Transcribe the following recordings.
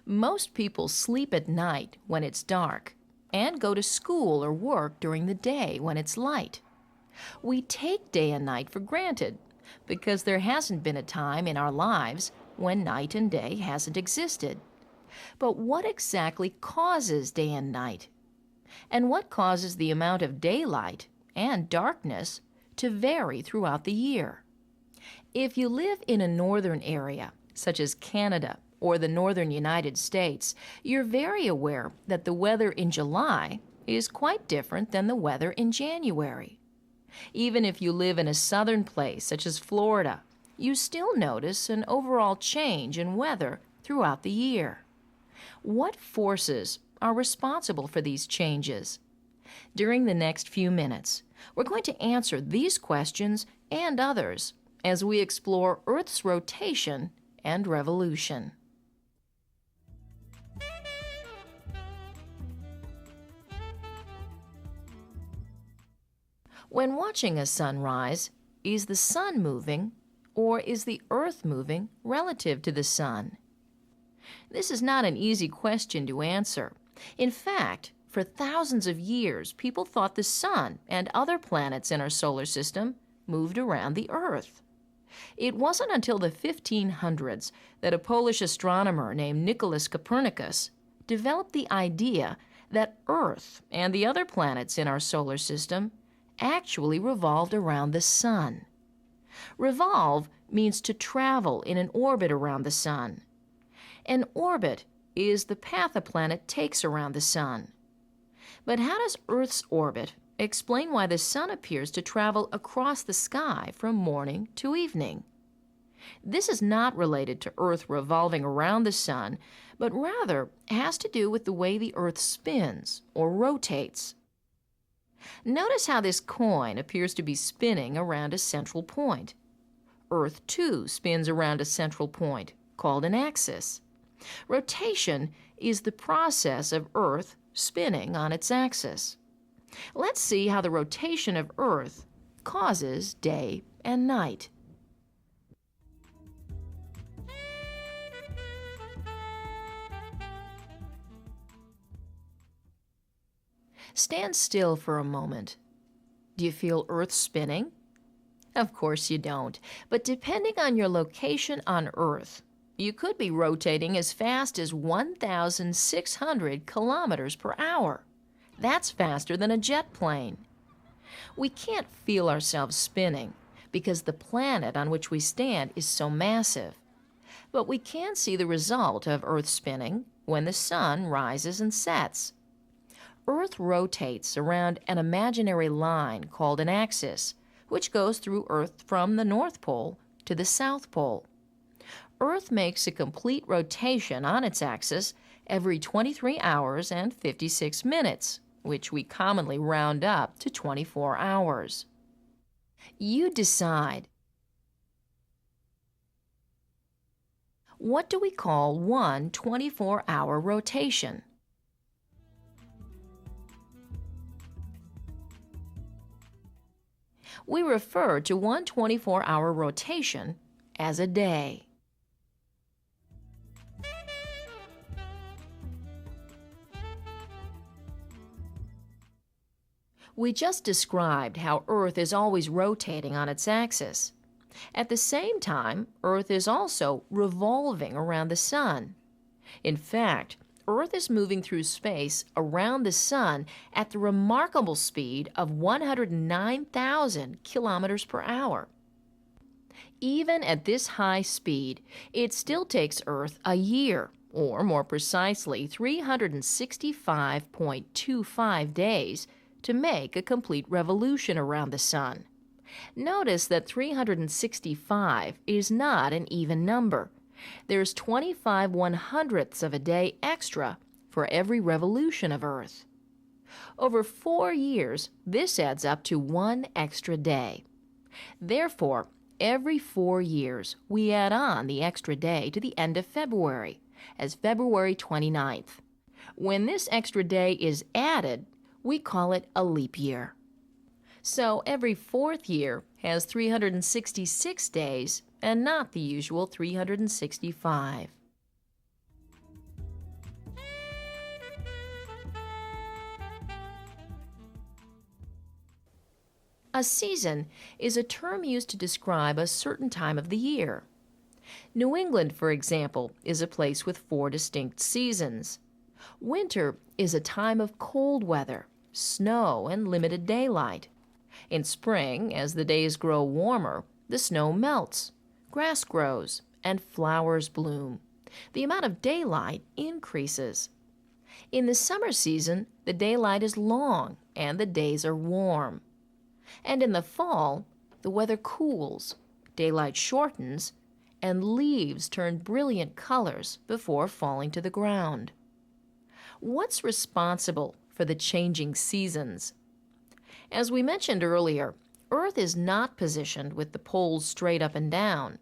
Most people sleep at night when it's dark and go to school or work during the day when it's light. We take day and night for granted because there hasn't been a time in our lives when night and day hasn't existed. But what exactly causes day and night? And what causes the amount of daylight and darkness to vary throughout the year? If you live in a northern area, such as Canada or the northern United States, you're very aware that the weather in July is quite different than the weather in January. Even if you live in a southern place, such as Florida, you still notice an overall change in weather throughout the year. What forces are responsible for these changes? During the next few minutes, we're going to answer these questions and others as we explore Earth's rotation and revolution. When watching a sunrise, is the sun moving or is the Earth moving relative to the sun? This is not an easy question to answer. In fact, for thousands of years, people thought the sun and other planets in our solar system moved around the Earth. It wasn't until the 1500s that a Polish astronomer named Nicholas Copernicus developed the idea that Earth and the other planets in our solar system actually revolved around the sun. Revolve means to travel in an orbit around the sun. An orbit is the path a planet takes around the sun. But how does Earth's orbit explain why the sun appears to travel across the sky from morning to evening? This is not related to Earth revolving around the sun, but rather has to do with the way the Earth spins or rotates. Notice how this coin appears to be spinning around a central point. Earth, too, spins around a central point, called an axis. Rotation is the process of Earth spinning on its axis. Let's see how the rotation of Earth causes day and night. Stand still for a moment. Do you feel Earth spinning? Of course you don't, but depending on your location on Earth, you could be rotating as fast as 1,600 kilometers per hour. That's faster than a jet plane. We can't feel ourselves spinning because the planet on which we stand is so massive. But we can see the result of Earth spinning when the sun rises and sets. Earth rotates around an imaginary line called an axis, which goes through Earth from the North Pole to the South Pole. Earth makes a complete rotation on its axis every 23 hours and 56 minutes, which we commonly round up to 24 hours. You decide. What do we call one 24-hour rotation? We refer to one 24-hour rotation as a day. We just described how Earth is always rotating on its axis. At the same time, Earth is also revolving around the sun. In fact, Earth is moving through space around the sun at the remarkable speed of 109,000 kilometers per hour. Even at this high speed, it still takes Earth a year, or more precisely 365.25 days, to make a complete revolution around the sun. Notice that 365 is not an even number. There's 25 1/100ths of a day extra for every revolution of Earth. Over 4 years, this adds up to 1 extra day. Therefore, every 4 years, we add on the extra day to the end of February, as February 29th. When this extra day is added, we call it a leap year. So every 4th year has 366 days and not the usual 365. A season is a term used to describe a certain time of the year. New England, for example, is a place with 4 distinct seasons. Winter is a time of cold weather, snow, and limited daylight. In spring, as the days grow warmer, the snow melts, grass grows, and flowers bloom. The amount of daylight increases. In the summer season, the daylight is long and the days are warm. And in the fall, the weather cools, daylight shortens, and leaves turn brilliant colors before falling to the ground. What's responsible for the changing seasons? As we mentioned earlier, Earth is not positioned with the poles straight up and down,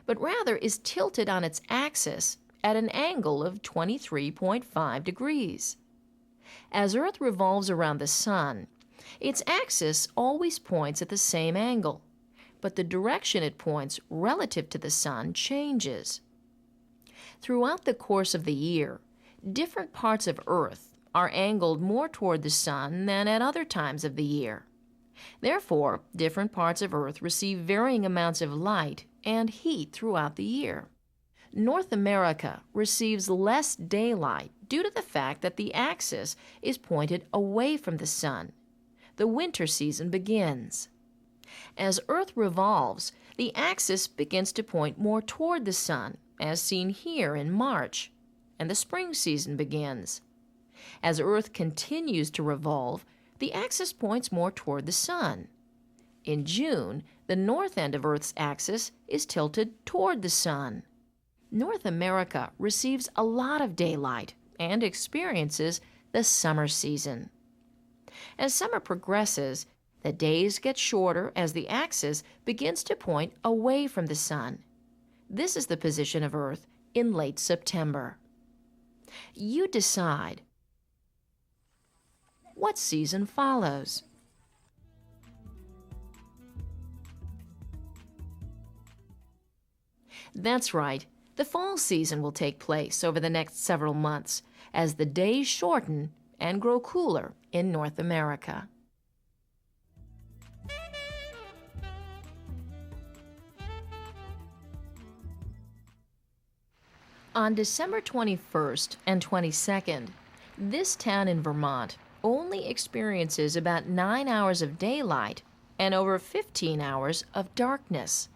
but rather is tilted on its axis at an angle of 23.5 degrees. As Earth revolves around the Sun, its axis always points at the same angle, but the direction it points relative to the Sun changes. Throughout the course of the year, different parts of Earth are angled more toward the Sun than at other times of the year. Therefore, different parts of Earth receive varying amounts of light and heat throughout the year. North America receives less daylight due to the fact that the axis is pointed away from the Sun. The winter season begins. As Earth revolves, the axis begins to point more toward the Sun, as seen here in March, and the spring season begins. As Earth continues to revolve, the axis points more toward the Sun. In June, the north end of Earth's axis is tilted toward the Sun. North America receives a lot of daylight and experiences the summer season. As summer progresses, the days get shorter as the axis begins to point away from the Sun. This is the position of Earth in late September. You decide. What season follows? That's right. The fall season will take place over the next several months as the days shorten and grow cooler in North America. On December 21st and 22nd, this town in Vermont only experiences about 9 hours of daylight and over 15 hours of darkness.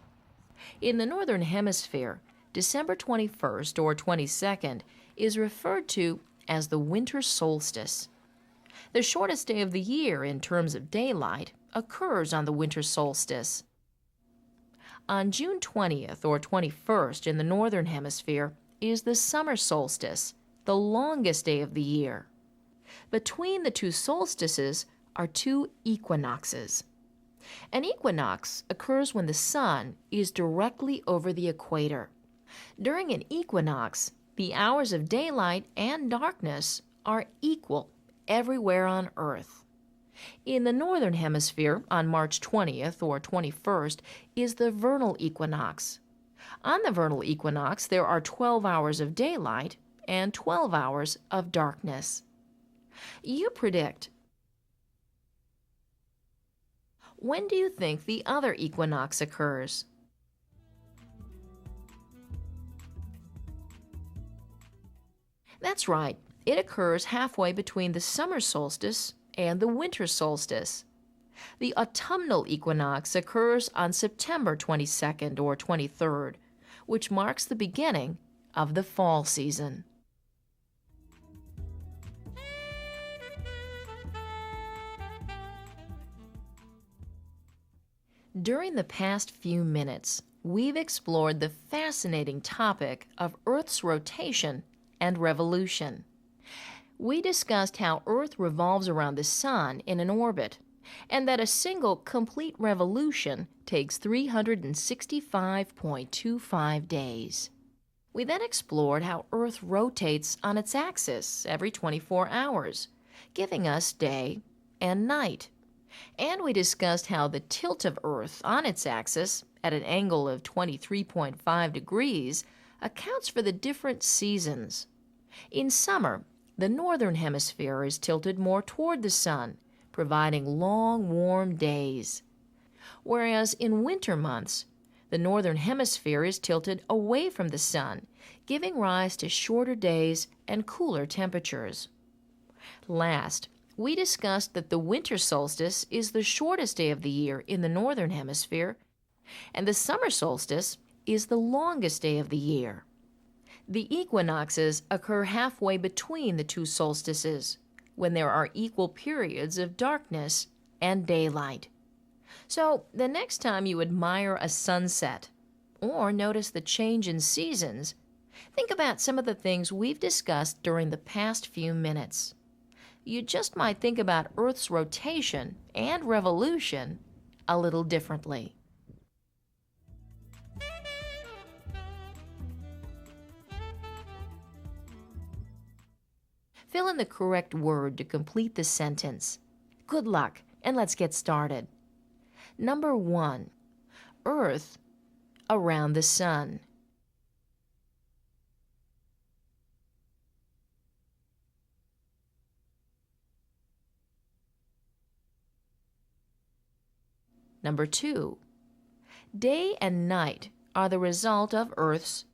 In the Northern Hemisphere, December 21st or 22nd is referred to as the winter solstice. The shortest day of the year in terms of daylight occurs on the winter solstice. On June 20th or 21st in the Northern Hemisphere is the summer solstice, the longest day of the year. Between the two solstices are 2 equinoxes. An equinox occurs when the sun is directly over the equator. During an equinox, the hours of daylight and darkness are equal everywhere on Earth. In the Northern Hemisphere, on March 20th or 21st, is the vernal equinox. On the vernal equinox, there are 12 hours of daylight and 12 hours of darkness. You predict. When do you think the other equinox occurs? That's right. It occurs halfway between the summer solstice and the winter solstice. The autumnal equinox occurs on September 22nd or 23rd, which marks the beginning of the fall season. During the past few minutes, we've explored the fascinating topic of Earth's rotation and revolution. We discussed how Earth revolves around the Sun in an orbit, and that a single complete revolution takes 365.25 days. We then explored how Earth rotates on its axis every 24 hours, giving us day and night. And we discussed how the tilt of Earth on its axis, at an angle of 23.5 degrees, accounts for the different seasons. In summer, the northern hemisphere is tilted more toward the sun, providing long, warm days. whereas in winter months, the northern hemisphere is tilted away from the sun, giving rise to shorter days and cooler temperatures. Last, we discussed that the winter solstice is the shortest day of the year in the northern hemisphere, and the summer solstice is the longest day of the year. The equinoxes occur halfway between the two solstices, when there are equal periods of darkness and daylight. So, the next time you admire a sunset or notice the change in seasons, think about some of the things we've discussed during the past few minutes. You just might think about Earth's rotation and revolution a little differently. Fill in the correct word to complete the sentence. Good luck, and let's get started. Number 1. Earth around the sun. Number 2. Day and night are the result of Earth's.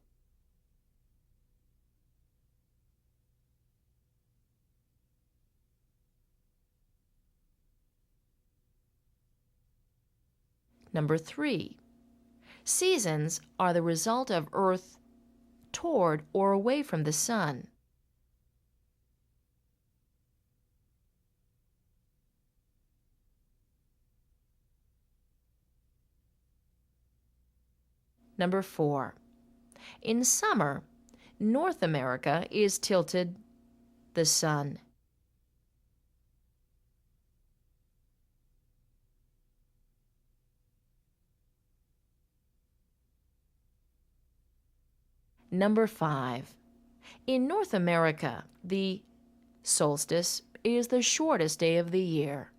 Number 3. Seasons are the result of Earth toward or away from the sun. Number 4. In summer, North America is tilted the sun. Number 5. In North America, the solstice is the shortest day of the year.